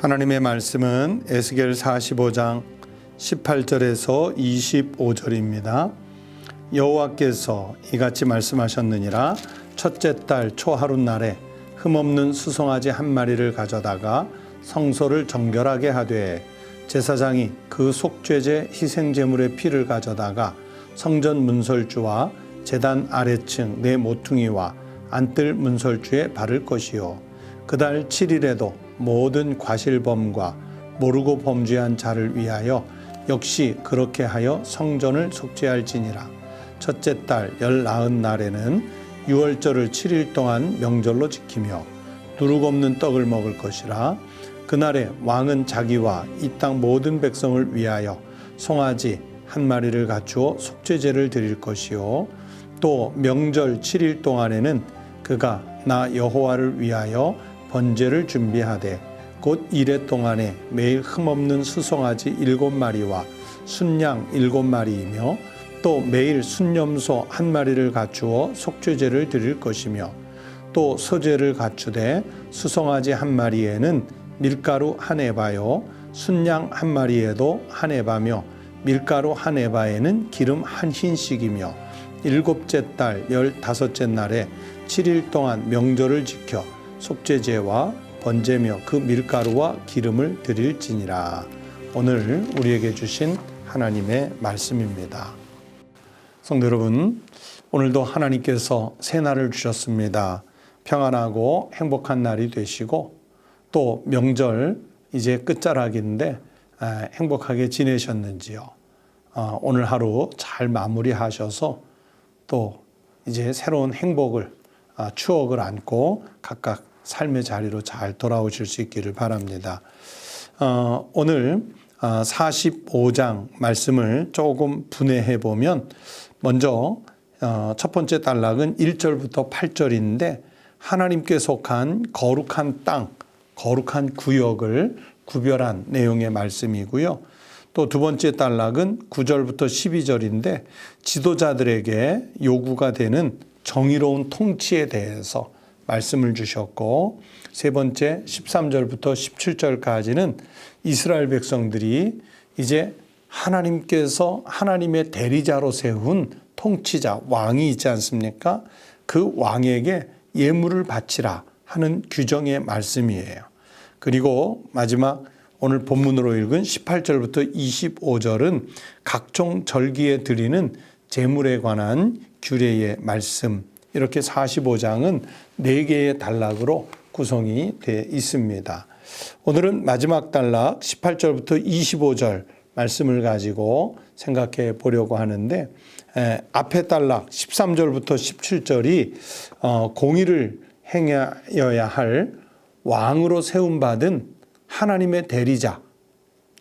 하나님의 말씀은 에스겔 45장 18절에서 25절입니다. 여호와께서 이같이 말씀하셨느니라. 첫째 달 초하룻날에 흠없는 수송아지 한 마리를 가져다가 성소를 정결하게 하되 제사장이 그 속죄제 희생제물의 피를 가져다가 성전 문설주와 제단 아래층 네 모퉁이와 안뜰 문설주에 바를 것이요 그달 7일에도 모든 과실범과 모르고 범죄한 자를 위하여 역시 그렇게 하여 성전을 속죄할지니라. 첫째 달 19날에는 유월절을 7일 동안 명절로 지키며 누룩 없는 떡을 먹을 것이라. 그날에 왕은 자기와 이 땅 모든 백성을 위하여 송아지 한 마리를 갖추어 속죄제를 드릴 것이요 또 명절 7일 동안에는 그가 나 여호와를 위하여 번제를 준비하되 곧 이레 동안에 매일 흠없는 수송아지 7마리와 순양 7마리이며 또 매일 순염소 한 마리를 갖추어 속죄제를 드릴 것이며 또 소제를 갖추되 수송아지 한 마리에는 밀가루 한 에바요 순양 한 마리에도 한 에바며 밀가루 한 에바에는 기름 한 흰씩이며 일곱째 달 15째 날에 7일 동안 명절을 지켜 속죄제와 번제며 그 밀가루와 기름을 드릴지니라. 오늘 우리에게 주신 하나님의 말씀입니다. 성도 여러분, 오늘도 하나님께서 새 날을 주셨습니다. 평안하고 행복한 날이 되시고 또 명절 이제 끝자락인데 행복하게 지내셨는지요? 오늘 하루 잘 마무리하셔서 또 이제 새로운 행복을 추억을 안고 각각 삶의 자리로 잘 돌아오실 수 있기를 바랍니다. 오늘 45장 말씀을 조금 분해해 보면 먼저 첫 번째 단락은 1절부터 8절인데 하나님께 속한 거룩한 땅, 거룩한 구역을 구별한 내용의 말씀이고요. 또 두 번째 단락은 9절부터 12절인데 지도자들에게 요구가 되는 정의로운 통치에 대해서 말씀을 주셨고 세 번째 13절부터 17절까지는 이스라엘 백성들이 이제 하나님께서 하나님의 대리자로 세운 통치자 왕이 있지 않습니까? 그 왕에게 예물을 바치라 하는 규정의 말씀이에요. 그리고 마지막 오늘 본문으로 읽은 18절부터 25절은 각종 절기에 드리는 제물에 관한 규례의 말씀, 이렇게 45장은 4개의 단락으로 구성이 되어 있습니다. 오늘은 마지막 단락 18절부터 25절 말씀을 가지고 생각해 보려고 하는데 앞에 단락 13절부터 17절이 공의를 행하여야 할 왕으로 세움받은 하나님의 대리자,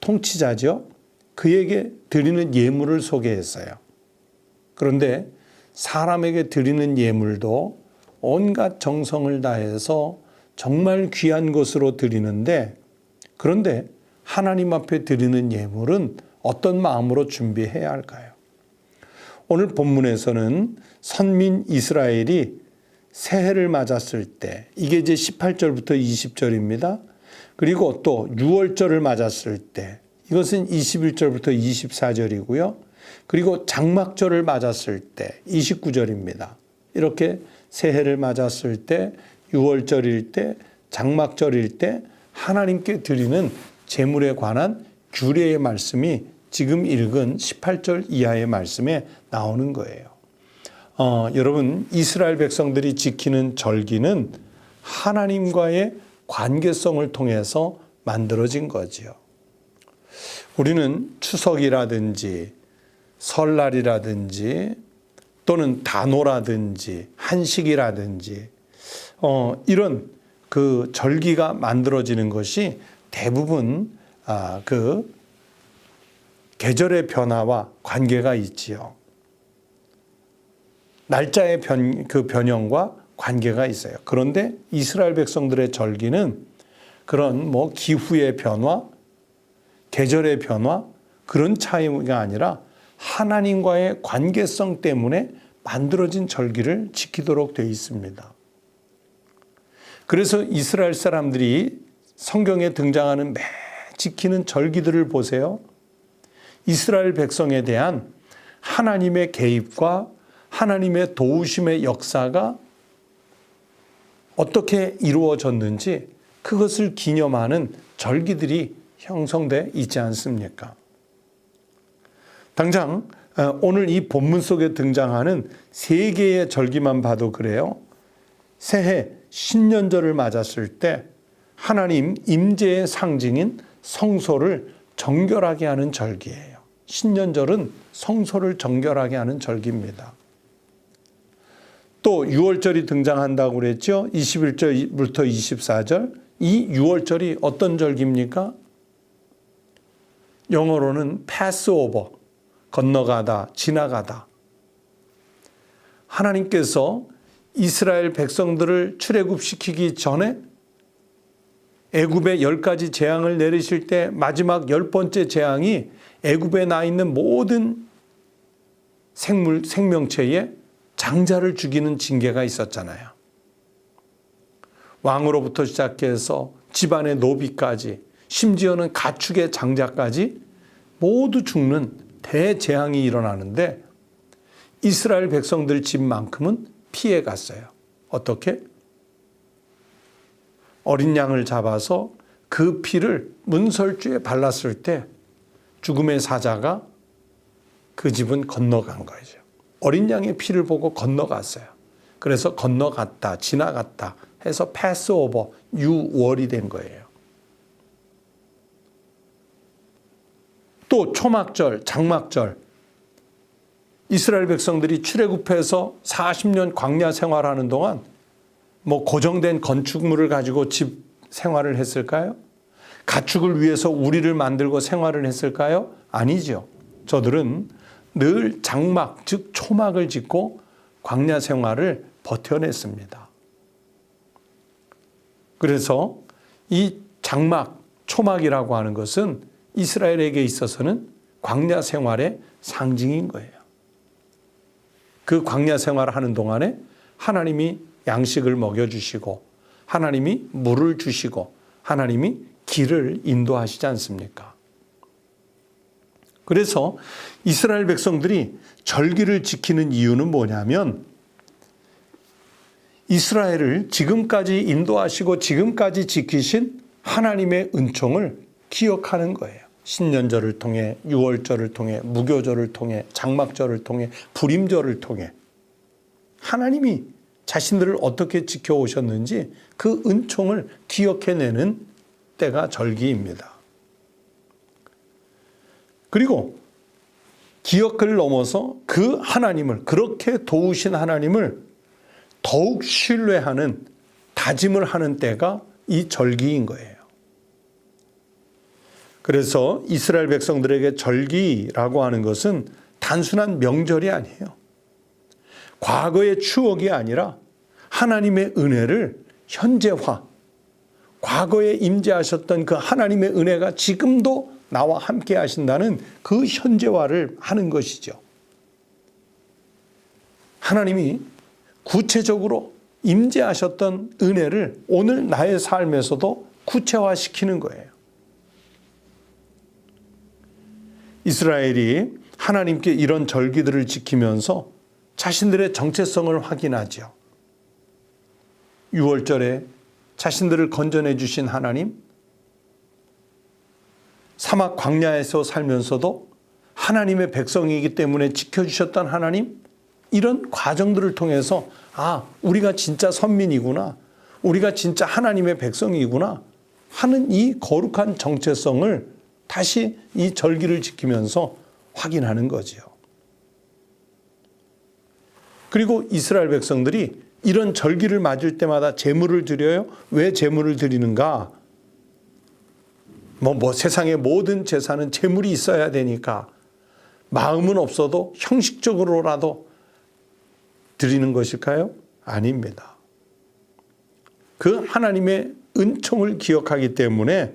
통치자죠. 그에게 드리는 예물을 소개했어요. 그런데 사람에게 드리는 예물도 온갖 정성을 다해서 정말 귀한 것으로 드리는데 그런데 하나님 앞에 드리는 예물은 어떤 마음으로 준비해야 할까요? 오늘 본문에서는 선민 이스라엘이 새해를 맞았을 때 이게 이제 18절부터 20절입니다. 그리고 또 유월절을 맞았을 때 이것은 21절부터 24절이고요. 그리고 장막절을 맞았을 때 29절입니다. 이렇게 새해를 맞았을 때, 유월절일 때, 장막절일 때 하나님께 드리는 제물에 관한 규례의 말씀이 지금 읽은 18절 이하의 말씀에 나오는 거예요. 여러분, 이스라엘 백성들이 지키는 절기는 하나님과의 관계성을 통해서 만들어진 거지요. 우리는 추석이라든지 설날이라든지 또는 단오라든지 한식이라든지 이런 그 절기가 만들어지는 것이 대부분 그 계절의 변화와 관계가 있지요. 날짜의 변형과 관계가 있어요. 그런데 이스라엘 백성들의 절기는 그런 기후의 변화, 계절의 변화 그런 차이가 아니라 하나님과의 관계성 때문에 만들어진 절기를 지키도록 되어 있습니다. 그래서 이스라엘 사람들이 성경에 등장하는 매 지키는 절기들을 보세요. 이스라엘 백성에 대한 하나님의 개입과 하나님의 도우심의 역사가 어떻게 이루어졌는지 그것을 기념하는 절기들이 형성돼 있지 않습니까? 당장 오늘 이 본문 속에 등장하는 3개의 절기만 봐도 그래요. 새해 신년절을 맞았을 때 하나님 임재의 상징인 성소를 정결하게 하는 절기예요. 신년절은 성소를 정결하게 하는 절기입니다. 또 6월절이 등장한다고 그랬죠. 21절부터 24절. 이 6월절이 어떤 절기입니까? 영어로는 패스오버, 건너가다, 지나가다. 하나님께서 이스라엘 백성들을 출애굽시키기 전에 애굽에 10가지 재앙을 내리실 때 마지막 10번째 재앙이 애굽에 나 있는 모든 생명체에 장자를 죽이는 징계가 있었잖아요. 왕으로부터 시작해서 집안의 노비까지 심지어는 가축의 장자까지 모두 죽는 대재앙이 일어나는데 이스라엘 백성들 집만큼은 피해 갔어요. 어떻게? 어린 양을 잡아서 그 피를 문설주에 발랐을 때 죽음의 사자가 그 집은 건너간 거죠. 어린 양의 피를 보고 건너갔어요. 그래서 건너갔다, 지나갔다 해서 패스오버, 6월이 된 거예요. 또 초막절, 장막절. 이스라엘 백성들이 출애굽해서 40년 광야 생활하는 동안 고정된 건축물을 가지고 집 생활을 했을까요? 가축을 위해서 우리를 만들고 생활을 했을까요? 아니죠. 저들은 늘 장막, 즉 초막을 짓고 광야 생활을 버텨냈습니다. 그래서 이 장막, 초막이라고 하는 것은 이스라엘에게 있어서는 광야 생활의 상징인 거예요. 그 광야 생활을 하는 동안에 하나님이 양식을 먹여주시고 하나님이 물을 주시고 하나님이 길을 인도하시지 않습니까? 그래서 이스라엘 백성들이 절기를 지키는 이유는 뭐냐면 이스라엘을 지금까지 인도하시고 지금까지 지키신 하나님의 은총을 기억하는 거예요. 신년절을 통해, 6월절을 통해, 무교절을 통해, 장막절을 통해, 불임절을 통해 하나님이 자신들을 어떻게 지켜오셨는지 그 은총을 기억해내는 때가 절기입니다. 그리고 기억을 넘어서 그 하나님을, 그렇게 도우신 하나님을 더욱 신뢰하는, 다짐을 하는 때가 이 절기인 거예요. 그래서 이스라엘 백성들에게 절기라고 하는 것은 단순한 명절이 아니에요. 과거의 추억이 아니라 하나님의 은혜를 현재화, 과거에 임재하셨던 그 하나님의 은혜가 지금도 나와 함께 하신다는 그 현재화를 하는 것이죠. 하나님이 구체적으로 임재하셨던 은혜를 오늘 나의 삶에서도 구체화시키는 거예요. 이스라엘이 하나님께 이런 절기들을 지키면서 자신들의 정체성을 확인하죠. 6월절에 자신들을 건져내 주신 하나님, 사막 광야에서 살면서도 하나님의 백성이기 때문에 지켜주셨던 하나님, 이런 과정들을 통해서 우리가 진짜 선민이구나, 우리가 진짜 하나님의 백성이구나 하는 이 거룩한 정체성을 다시 이 절기를 지키면서 확인하는 거지요. 그리고 이스라엘 백성들이 이런 절기를 맞을 때마다 제물을 드려요. 왜 제물을 드리는가? 세상의 모든 제사는 제물이 있어야 되니까 마음은 없어도 형식적으로라도 드리는 것일까요? 아닙니다. 그 하나님의 은총을 기억하기 때문에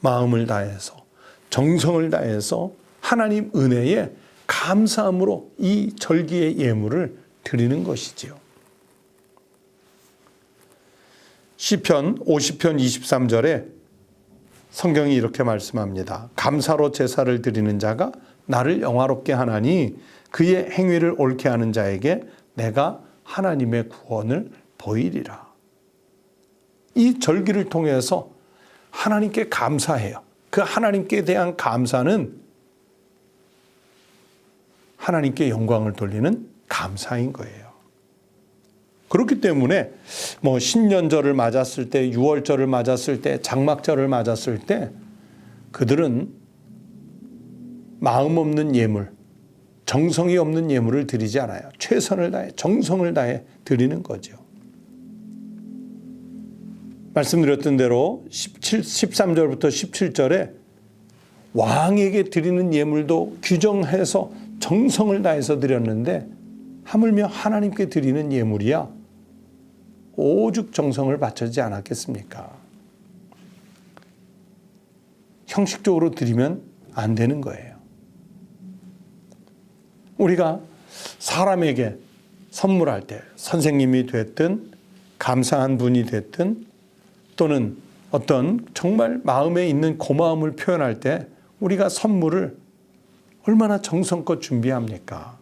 마음을 다해서, 정성을 다해서 하나님 은혜에 감사함으로 이 절기의 예물을 드리는 것이지요. 시편 50편 23절에 성경이 이렇게 말씀합니다. 감사로 제사를 드리는 자가 나를 영화롭게 하나니 그의 행위를 옳게 하는 자에게 내가 하나님의 구원을 보이리라. 이 절기를 통해서 하나님께 감사해요. 그 하나님께 대한 감사는 하나님께 영광을 돌리는 감사인 거예요. 그렇기 때문에 신년절을 맞았을 때, 유월절을 맞았을 때, 장막절을 맞았을 때 그들은 마음 없는 예물, 정성이 없는 예물을 드리지 않아요. 최선을 다해, 정성을 다해 드리는 거죠. 말씀드렸던 대로 13절부터 17절에 왕에게 드리는 예물도 규정해서 정성을 다해서 드렸는데 하물며 하나님께 드리는 예물이야 오죽 정성을 바치지 않았겠습니까? 형식적으로 드리면 안 되는 거예요. 우리가 사람에게 선물할 때 선생님이 됐든 감사한 분이 됐든 또는 어떤 정말 마음에 있는 고마움을 표현할 때 우리가 선물을 얼마나 정성껏 준비합니까?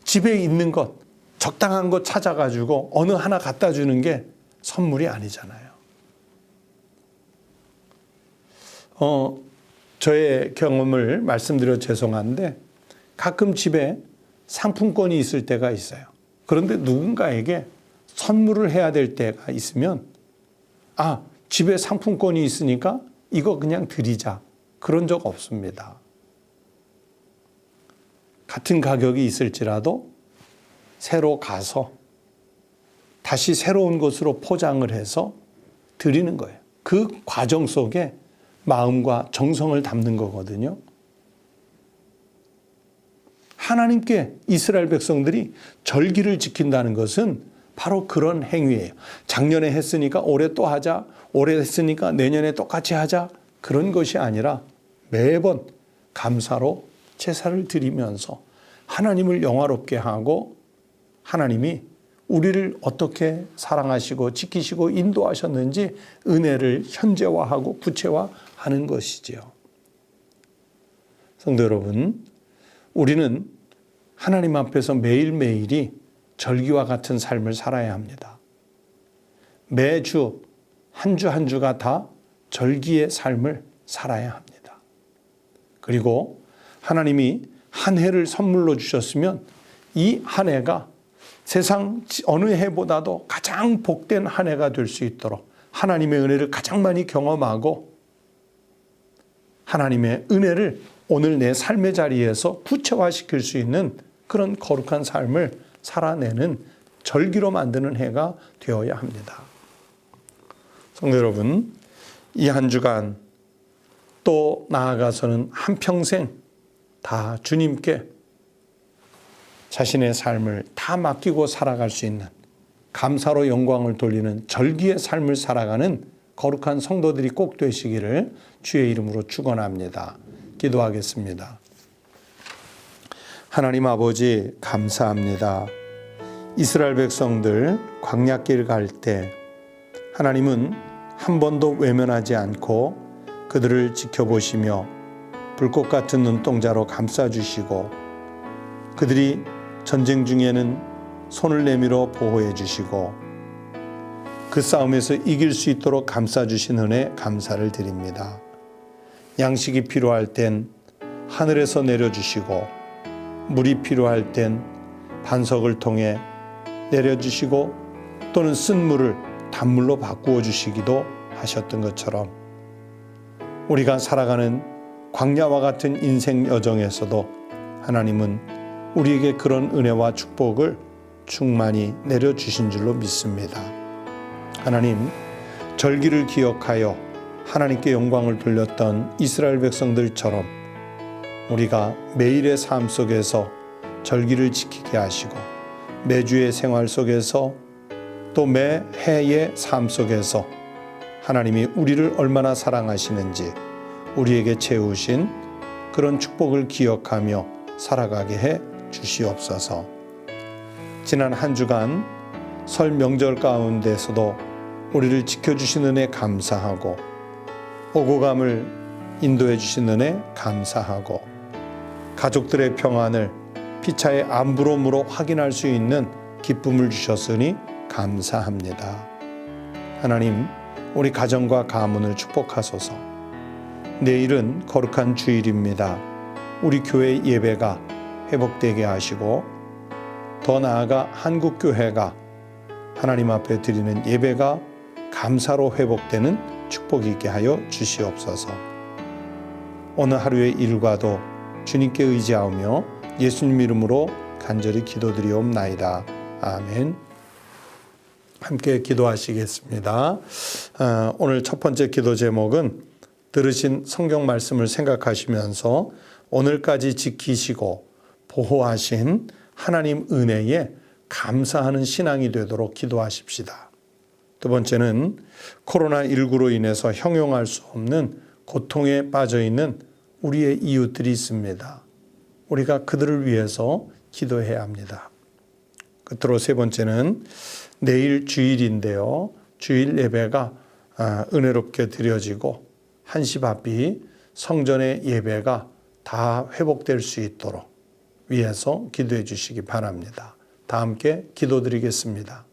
집에 있는 것, 적당한 것 찾아가지고 어느 하나 갖다 주는 게 선물이 아니잖아요. 저의 경험을 말씀드려 죄송한데 가끔 집에 상품권이 있을 때가 있어요. 그런데 누군가에게 선물을 해야 될 때가 있으면 집에 상품권이 있으니까 이거 그냥 드리자. 그런 적 없습니다. 같은 가격이 있을지라도 새로 가서 다시 새로운 것으로 포장을 해서 드리는 거예요. 그 과정 속에 마음과 정성을 담는 거거든요. 하나님께 이스라엘 백성들이 절기를 지킨다는 것은 바로 그런 행위예요. 작년에 했으니까 올해 또 하자. 올해 했으니까 내년에 똑같이 하자. 그런 것이 아니라 매번 감사로 제사를 드리면서 하나님을 영화롭게 하고 하나님이 우리를 어떻게 사랑하시고 지키시고 인도하셨는지 은혜를 현재화하고 구체화하는 것이지요. 성도 여러분, 우리는 하나님 앞에서 매일매일이 절기와 같은 삶을 살아야 합니다. 매주 한 주 한 주가 다 절기의 삶을 살아야 합니다. 그리고 하나님이 한 해를 선물로 주셨으면 이 한 해가 세상 어느 해보다도 가장 복된 한 해가 될 수 있도록 하나님의 은혜를 가장 많이 경험하고 하나님의 은혜를 오늘 내 삶의 자리에서 구체화시킬 수 있는 그런 거룩한 삶을 살아내는 절기로 만드는 해가 되어야 합니다. 성도 여러분, 이 한 주간 또 나아가서는 한평생 다 주님께 자신의 삶을 다 맡기고 살아갈 수 있는 감사로 영광을 돌리는 절기의 삶을 살아가는 거룩한 성도들이 꼭 되시기를 주의 이름으로 축원합니다. 기도하겠습니다. 하나님 아버지 감사합니다. 이스라엘 백성들 광야길 갈 때 하나님은 한 번도 외면하지 않고 그들을 지켜보시며 불꽃 같은 눈동자로 감싸주시고 그들이 전쟁 중에는 손을 내밀어 보호해 주시고 그 싸움에서 이길 수 있도록 감싸주신 은혜 감사를 드립니다. 양식이 필요할 땐 하늘에서 내려주시고 물이 필요할 땐 반석을 통해 내려주시고 또는 쓴 물을 단물로 바꾸어 주시기도 하셨던 것처럼 우리가 살아가는 광야와 같은 인생 여정에서도 하나님은 우리에게 그런 은혜와 축복을 충만히 내려주신 줄로 믿습니다. 하나님, 절기를 기억하여 하나님께 영광을 돌렸던 이스라엘 백성들처럼 우리가 매일의 삶 속에서 절기를 지키게 하시고 매주의 생활 속에서 또 매해의 삶 속에서 하나님이 우리를 얼마나 사랑하시는지 우리에게 채우신 그런 축복을 기억하며 살아가게 해 주시옵소서. 지난 한 주간 설 명절 가운데서도 우리를 지켜주신 은혜 감사하고 오고 감을 인도해 주신 은혜 감사하고 가족들의 평안을 피차의 안부름으로 확인할 수 있는 기쁨을 주셨으니 감사합니다. 하나님, 우리 가정과 가문을 축복하소서. 내일은 거룩한 주일입니다. 우리 교회 예배가 회복되게 하시고 더 나아가 한국교회가 하나님 앞에 드리는 예배가 감사로 회복되는 축복이 있게 하여 주시옵소서. 오늘 하루의 일과도 주님께 의지하며 예수님 이름으로 간절히 기도드리옵나이다. 아멘. 함께 기도하시겠습니다. 오늘 첫 번째 기도 제목은 들으신 성경 말씀을 생각하시면서 오늘까지 지키시고 보호하신 하나님 은혜에 감사하는 신앙이 되도록 기도하십시다. 두 번째는 코로나19로 인해서 형용할 수 없는 고통에 빠져 있는 우리의 이웃들이 있습니다. 우리가 그들을 위해서 기도해야 합니다. 끝으로 세 번째는 내일 주일인데요. 주일 예배가 은혜롭게 드려지고 한시 바삐 성전의 예배가 다 회복될 수 있도록 위해서 기도해 주시기 바랍니다. 다 함께 기도드리겠습니다.